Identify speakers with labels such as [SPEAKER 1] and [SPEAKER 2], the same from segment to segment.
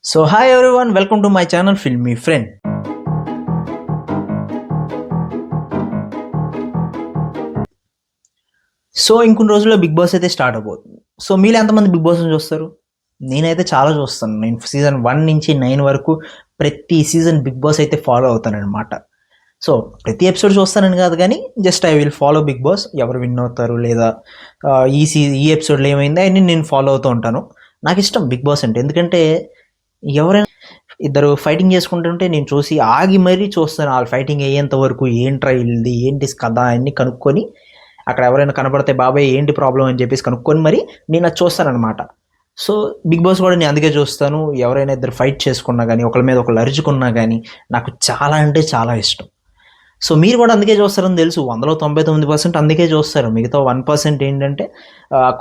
[SPEAKER 1] So hi everyone, welcome to my channel Filmy Friend. So ఇంకొన్ని రోజుల్లో big Boss అయితే start అవబోతుంది. సో మీరు ఎంతమంది బిగ్ బాస్ని చూస్తారు? నేనైతే చాలా చూస్తాను. నేను సీజన్ 1 నుంచి 9 వరకు ప్రతి సీజన్ బిగ్ బాస్ అయితే ఫాలో అవుతానన్నమాట. సో ప్రతి ఎపిసోడ్ చూస్తానని కాదు, కానీ just I will follow Bigg Boss. ఎవరు విన్ అవుతారు లేదా ఈ ఎపిసోడ్లో ఏమైంది అని నేను ఫాలో అవుతూ ఉంటాను. నాకు ఇష్టం బిగ్ బాస్ అంటే, ఎందుకంటే ఎవరైనా ఇద్దరు ఫైటింగ్ చేసుకుంటుంటే నేను చూసి ఆగి మరీ చూస్తాను. వాళ్ళ ఫైటింగ్ అయ్యేంత వరకు ఏంట్రా ఇది, ఏంటి కథ అన్నీ కనుక్కొని, అక్కడ ఎవరైనా కనపడితే బాబాయ్ ఏంటి ప్రాబ్లం అని చెప్పేసి కనుక్కొని మరి నేను అది చూస్తానమాట. సో బిగ్ బాస్ కూడా నేను అందుకే చూస్తాను. ఎవరైనా ఇద్దరు ఫైట్ చేసుకున్నా కానీ, ఒకరి మీద ఒకళ్ళు అరుచుకున్నా కానీ నాకు చాలా అంటే చాలా ఇష్టం. సో మీరు కూడా అందుకే చూస్తారని తెలుసు. 99% అందుకే చూస్తారు. మిగతా 1% ఏంటంటే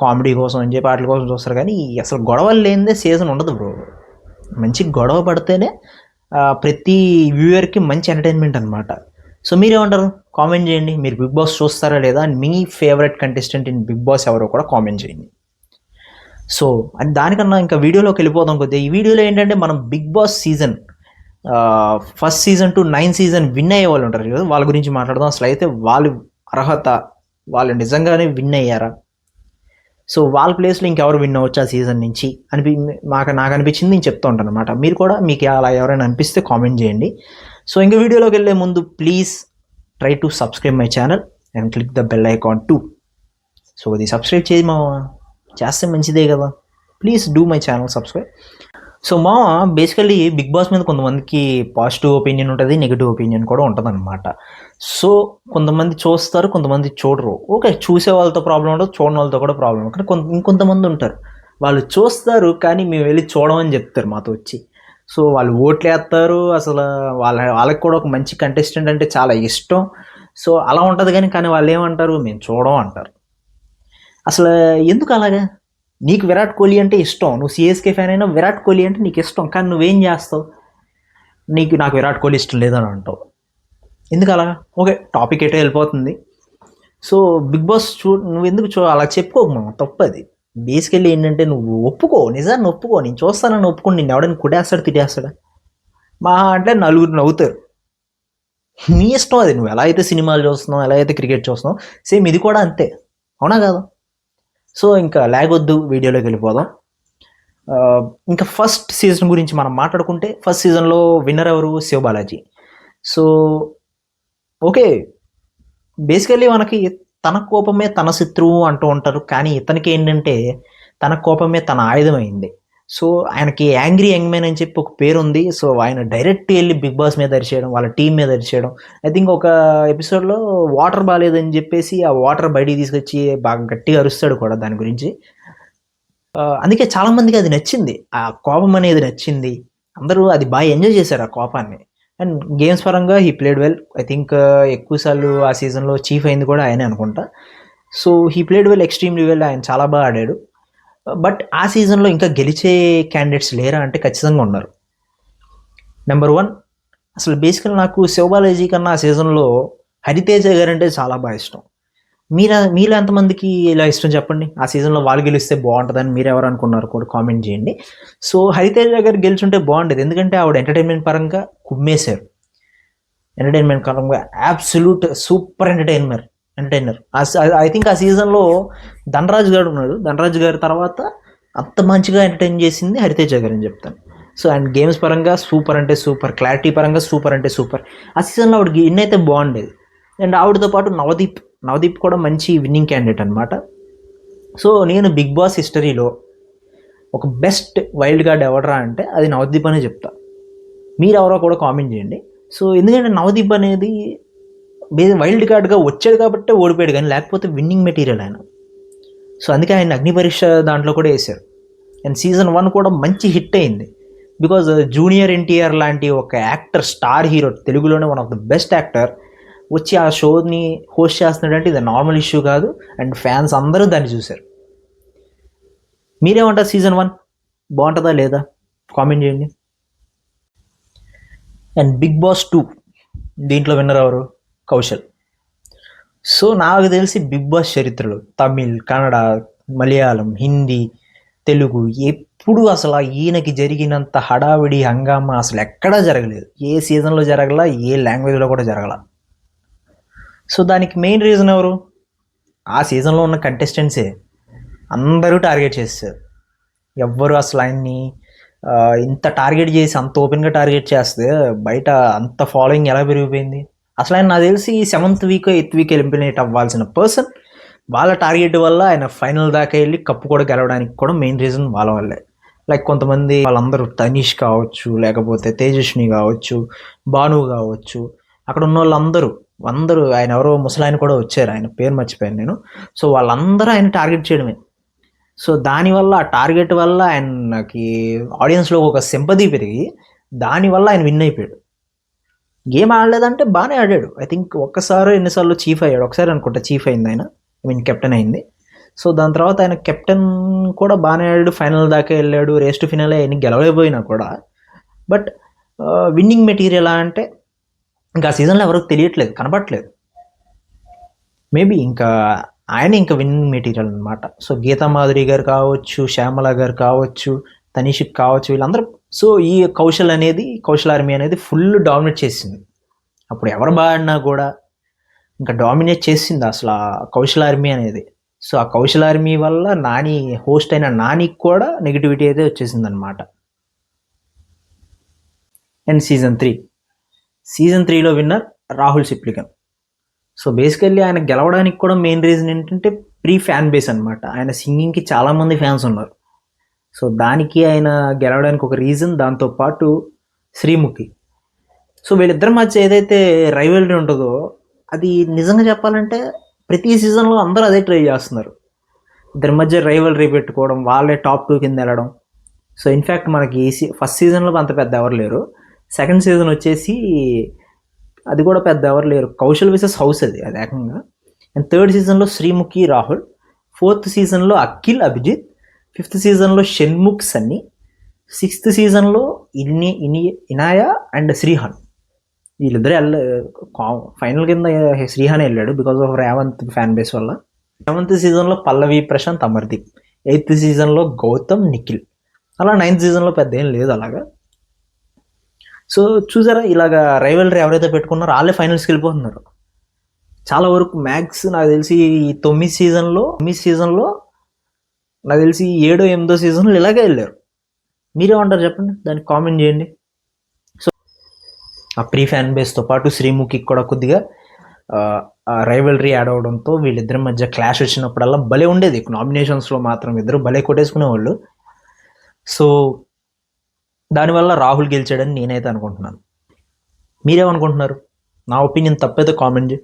[SPEAKER 1] కామెడీ కోసం అని చెప్పి వాటి కోసం చూస్తారు. కానీ అసలు గొడవలు లేనిదే సీజన్ ఉండదు బ్రో. మంచి గొడవ పడితేనే ప్రతి వ్యూయర్కి మంచి ఎంటర్టైన్మెంట్ అనమాట. సో మీరేమంటారు? కామెంట్ చేయండి. మీరు బిగ్ బాస్ చూస్తారా లేదా, మీ favourite contestant in Bigg Boss ఎవరో కూడా కామెంట్ చేయండి. సో అండ్ దానికన్నా ఇంకా వీడియోలోకి వెళ్ళిపోదాం కొద్దిగా. ఈ వీడియోలో ఏంటంటే మనం Bigg Boss season first season to 9 season win అయ్యే వాళ్ళు ఉంటారు కదా, వాళ్ళ గురించి మాట్లాడదాం. అసలు అయితే వాళ్ళు అర్హత, వాళ్ళు నిజంగానే విన్ అయ్యారా, సో వాళ్ళ ప్లేస్లో ఇంకెవరు విన్ అవ్వచ్చు ఆ సీజన్ నుంచి నాకు అనిపించింది నేను చెప్తూ ఉంటాను అనమాట. మీరు కూడా మీకు అలా ఎవరైనా అనిపిస్తే కామెంట్ చేయండి. సో ఇంకా వీడియోలోకి వెళ్ళే ముందు please try to subscribe my channel and click the bell icon to. So అది సబ్స్క్రైబ్ చేయి మా, చేస్తే మంచిదే కదా. Please do my channel subscribe. So మా బేసికల్లీ బిగ్ బాస్ మీద కొంతమందికి పాజిటివ్ ఒపీనియన్ ఉంటుంది, నెగిటివ్ ఒపీనియన్ కూడా ఉంటుంది అనమాట. సో కొంతమంది చూస్తారు, కొంతమంది చూడరు. ఓకే, చూసే వాళ్ళతో ప్రాబ్లం ఉండదు, చూడని వాళ్ళతో కూడా ప్రాబ్లం. కానీ ఇంకొంతమంది ఉంటారు, వాళ్ళు చూస్తారు కానీ మేము వెళ్ళి చూడమని చెప్తారు మాతో వచ్చి. సో వాళ్ళు ఓట్లు వేస్తారు. అసలు వాళ్ళకి కూడా ఒక మంచి కంటెస్టెంట్ అంటే చాలా ఇష్టం. సో అలా ఉంటుంది. కానీ వాళ్ళు ఏమంటారు, మేము చూడం అంటారు. అసలు ఎందుకు అలాగా? నీకు విరాట్ కోహ్లీ అంటే ఇష్టం, నువ్వు సిఎస్కే ఫ్యాన్ అయినా విరాట్ కోహ్లీ అంటే నీకు ఇష్టం, కానీ నువ్వేం చేస్తావు? నాకు విరాట్ కోహ్లీ ఇష్టం లేదని అంటావు. ఎందుకు అలా? ఓకే, టాపిక్ ఎటో వెళ్ళిపోతుంది. సో బిగ్ బాస్ నువ్వు ఎందుకు అలా చెప్పుకోకు, మనం తప్పది. బేసికల్లీ ఏంటంటే నువ్వు ఒప్పుకో, నిజాన్ని ఒప్పుకో. నేను చూస్తానని ఒప్పుకోండి. నేను ఎవడైనా కుట్టేస్తాడు, తిట్టేస్తాడా? మా అంటే నలుగురు నవ్వుతారు. నీ ఇష్టం అది. నువ్వు ఎలా అయితే సినిమాలు చూస్తున్నావు, ఎలా అయితే క్రికెట్ చూస్తున్నావు, సేమ్ ఇది కూడా అంతే. అవునా కాదు? సో ఇంకా లాగొద్దు, వీడియోలోకి వెళ్ళిపోదాం. ఇంకా ఫస్ట్ సీజన్ గురించి మనం మాట్లాడుకుంటే, ఫస్ట్ సీజన్లో విన్నర్ ఎవరు? Shiva Balaji. So okay, basically మనకి తన కోపమే తన శత్రువు అంటూ ఉంటారు, కానీ ఇతనికి ఏంటంటే తన కోపమే తన ఆయుధమైంది. సో ఆయనకి యాంగ్రీ యంగ్ మ్యాన్ అని చెప్పి ఒక పేరు ఉంది. సో ఆయన డైరెక్ట్ వెళ్ళి బిగ్ బాస్ మీద అరిచేయడం, వాళ్ళ టీం మీద అరిచేయడం. ఐ థింక్ ఒక ఎపిసోడ్లో వాటర్ బాగాలేదని చెప్పేసి ఆ వాటర్ బయటికి తీసుకొచ్చి బాగా గట్టిగా అరుస్తాడు కూడా దాని గురించి. అందుకే చాలామందికి అది నచ్చింది, ఆ కోపం అనేది నచ్చింది. అందరూ అది బాగా ఎంజాయ్ చేశారు ఆ కోపాన్ని. అండ్ గేమ్స్ పరంగా he played well. I think ఎక్కువసార్లు ఆ సీజన్లో చీఫ్ అయింది కూడా ఆయనే అనుకుంటా. So he played well, extremely well. ఆయన చాలా బాగా ఆడాడు. బట్ ఆ సీజన్లో ఇంకా గెలిచే క్యాండిడేట్స్ లేరా అంటే ఖచ్చితంగా ఉన్నారు. నెంబర్ 1, అసలు బేసికల్ నాకు శివబాలాజీ కన్నా ఆ సీజన్లో హరితేజ గారు అంటే చాలా బాగా ఇష్టం. మీలో ఎంతమందికి ఇలా ఇష్టం చెప్పండి? ఆ సీజన్లో వాళ్ళు గెలిస్తే బాగుంటుందని మీరు ఎవరు అనుకున్నారు కూడా కామెంట్ చేయండి. సో హరితేజ గారు గెలిచుంటే బాగుండేది, ఎందుకంటే ఆవిడ ఎంటర్టైన్మెంట్ పరంగా కుమ్మేశారు. ఎంటర్టైన్మెంట్ పరంగా absolute super entertainer. I think ఆ సీజన్లో ధనరాజ్ గారు ఉన్నాడు. ధనరాజ్ గారి తర్వాత అంత మంచిగా ఎంటర్టైన్ చేసింది హరితేజ గారు అని చెప్తాను. సో అండ్ గేమ్స్ పరంగా సూపర్ అంటే సూపర్, క్లారిటీ పరంగా సూపర్ అంటే సూపర్. ఆ సీజన్లో ఆవిడకి ఇన్ అయితే బాగుండేది. అండ్ ఆవిడతో పాటు నవదీప్ కూడా మంచి విన్నింగ్ క్యాండిడేట్ అనమాట. సో నేను బిగ్ బాస్ హిస్టరీలో ఒక బెస్ట్ వైల్డ్ కార్డ్ ఎవడరా అంటే అది నవదీప్ అనే చెప్తా. మీరు ఎవరో కూడా కామెంట్ చేయండి. సో ఎందుకంటే నవదీప్ అనేది వైల్డ్ కార్డ్గా వచ్చాడు కాబట్టి ఓడిపోయాడు, కానీ లేకపోతే విన్నింగ్ మెటీరియల్ ఆయన. సో అందుకే ఆయన అగ్ని పరీక్ష దాంట్లో కూడా వేశారు. అండ్ సీజన్ 1 కూడా మంచి హిట్ అయింది. బికాజ్ జూనియర్ ఎన్టీఆర్ లాంటి ఒక యాక్టర్, స్టార్ హీరో, తెలుగులోనే one of the best actor వచ్చి ఆ షోని హోస్ట్ చేస్తున్నాడంటే ఇది నార్మల్ ఇష్యూ కాదు. అండ్ ఫ్యాన్స్ అందరూ దాన్ని చూశారు. మీరేమంటారు? సీజన్ 1 బాగుంటుందా లేదా? కామెంట్ చేయండి. అండ్ బిగ్ బాస్ 2 దీంట్లో విన్నర్ ఎవరు? కౌశల్. సో నాకు తెలిసి బిగ్ బాస్ చరిత్రలో తమిళ్, కన్నడ, మలయాళం, హిందీ, తెలుగు ఎప్పుడు అసలు ఈయనకి జరిగినంత హడావిడి హంగామా అసలు ఎక్కడా జరగలేదు. ఏ సీజన్లో జరగల, ఏ లాంగ్వేజ్లో కూడా జరగల. సో దానికి మెయిన్ రీజన్ ఎవరు? ఆ సీజన్లో ఉన్న కంటెస్టెంట్సే. అందరూ టార్గెట్ చేస్తారు. ఎవ్వరు అసలు ఆయన్ని ఇంత టార్గెట్ చేసి అంత ఓపెన్గా టార్గెట్ చేస్తే బయట అంత ఫాలోయింగ్ ఎలా పెరిగిపోయింది? అసలు ఆయన నాకు తెలిసి 7th week 8th week eliminate అవ్వాల్సిన పర్సన్ వాళ్ళ టార్గెట్ వల్ల ఆయన ఫైనల్ దాకా వెళ్ళి కప్పు కూడా గెలవడానికి కూడా మెయిన్ రీజన్ వాళ్ళ వల్లే. లైక్ కొంతమంది వాళ్ళందరూ తనీష్ కావచ్చు, లేకపోతే తేజస్విని కావచ్చు, భాను కావచ్చు, అక్కడ ఉన్న వాళ్ళందరూ ఆయన ఎవరో ముసలాయన కూడా వచ్చారు, ఆయన పేరు మర్చిపోయాను నేను. సో వాళ్ళందరూ ఆయన టార్గెట్ చేయడమే. సో దానివల్ల ఆ టార్గెట్ వల్ల ఆయనకి ఆడియన్స్లో ఒక సింపతి పెరిగి దానివల్ల ఆయన విన్ అయిపోయాడు. గేమ్ ఆడలేదంటే బాగానే ఆడాడు. ఐ థింక్ ఒక్కసారి ఎన్నిసార్లు చీఫ్ అయ్యాడు, ఒకసారి అనుకుంటా చీఫ్ అయింది ఆయన, ఐ మీన్ కెప్టెన్ అయింది. సో దాని తర్వాత ఆయన కెప్టెన్ కూడా బాగానే ఆడాడు, ఫైనల్ దాకా వెళ్ళాడు, రేస్ టు ఫినాలే ఆయన గెలవలేకపోయినా కూడా. బట్ విన్నింగ్ మెటీరియల్ అంటే ఇంకా ఆ సీజన్లో ఎవరికి తెలియట్లేదు, కనపట్లేదు. మేబీ ఇంకా ఆయన ఇంకా విన్నింగ్ మెటీరియల్ అనమాట. సో గీతా మాధురి గారు కావచ్చు, శ్యామల గారు కావచ్చు, తనీష్కి కావచ్చు, వీళ్ళందరూ. సో ఈ కౌశల్ ఆర్మీ అనేది ఫుల్ డామినేట్ చేసింది. అప్పుడు ఎవరు బాడినా కూడా ఇంకా డామినేట్ చేసింది అసలు ఆ కౌశల్ ఆర్మీ అనేది. సో ఆ కౌశల్ ఆర్మీ వల్ల నాని హోస్ట్ అయిన నానికి కూడా నెగిటివిటీ అయితే వచ్చేసింది అనమాట. అండ్ సీజన్ 3లో winner Rahul Sipligunj. So basically ఆయన గెలవడానికి కూడా మెయిన్ రీజన్ ఏంటంటే ప్రీ ఫ్యాన్ బేస్ అనమాట. ఆయన సింగింగ్కి చాలామంది ఫ్యాన్స్ ఉన్నారు. సో దానికి ఆయన గెలవడానికి ఒక రీజన్. దాంతోపాటు శ్రీముఖి. సో వీళ్ళిద్దరి మధ్య ఏదైతే రైవల్రీ ఉంటుందో అది నిజంగా చెప్పాలంటే ప్రతి సీజన్లో అందరూ అదే ట్రై చేస్తున్నారు. ఇద్దరి మధ్య రైవల్రీ పెట్టుకోవడం, వాళ్ళే టాప్ 2 కింద వెళ్ళడం. సో ఇన్ఫ్యాక్ట్ మనకి ఫస్ట్ సీజన్లో అంత పెద్ద ఎవరు లేరు. సెకండ్ సీజన్ వచ్చేసి అది కూడా పెద్ద ఎవరు లేరు, కౌశల్ విసెస్ హౌస్ అది ఏకంగా. అండ్ థర్డ్ సీజన్లో శ్రీముఖి రాహుల్, ఫోర్త్ సీజన్లో అఖిల్ అభిజిత్, ఫిఫ్త్ సీజన్లో షణ్ముఖ్ సన్నీ, సిక్స్త్ సీజన్లో ఇనాయా అండ్ శ్రీహాన్. వీళ్ళిద్దరే ఫైనల్ కింద శ్రీహాన్ వెళ్ళాడు because of Revanth fan base వల్ల. 7th సీజన్లో పల్లవి ప్రశాంత్ అమర్దీప్, 8th సీజన్లో గౌతమ్ నిఖిల్. అలా 9th సీజన్లో పెద్ద ఏం లేదు అలాగా. సో చూసారా, ఇలాగా రైవల్రీ ఎవరైతే పెట్టుకున్నారో వాళ్ళే ఫైనల్స్కి వెళ్ళిపోతున్నారు. చాలా వరకు మ్యాక్స్ నాకు తెలిసి 9th సీజన్లో నాకు తెలిసి 7వ 8వ సీజన్లో ఇలాగే వెళ్ళారు. మీరేమంటారు చెప్పండి, దానికి కామెంట్ చేయండి. సో ఆ ప్రీ ఫ్యాన్ బేస్తో పాటు శ్రీముఖికి కూడా కొద్దిగా రైవల్రీ యాడ్ అవడంతో వీళ్ళిద్దరి మధ్య క్లాష్ వచ్చినప్పుడల్లా భలే ఉండేది. నామినేషన్స్లో మాత్రం ఇద్దరు భలే కొట్టేసుకునేవాళ్ళు. సో దానివల్ల రాహుల్ గెలిచాడని నేనైతే అనుకుంటున్నాను. మీరేమనుకుంటున్నారు? నా ఒపీనియన్ తప్పైతే కామెంట్ చేయి.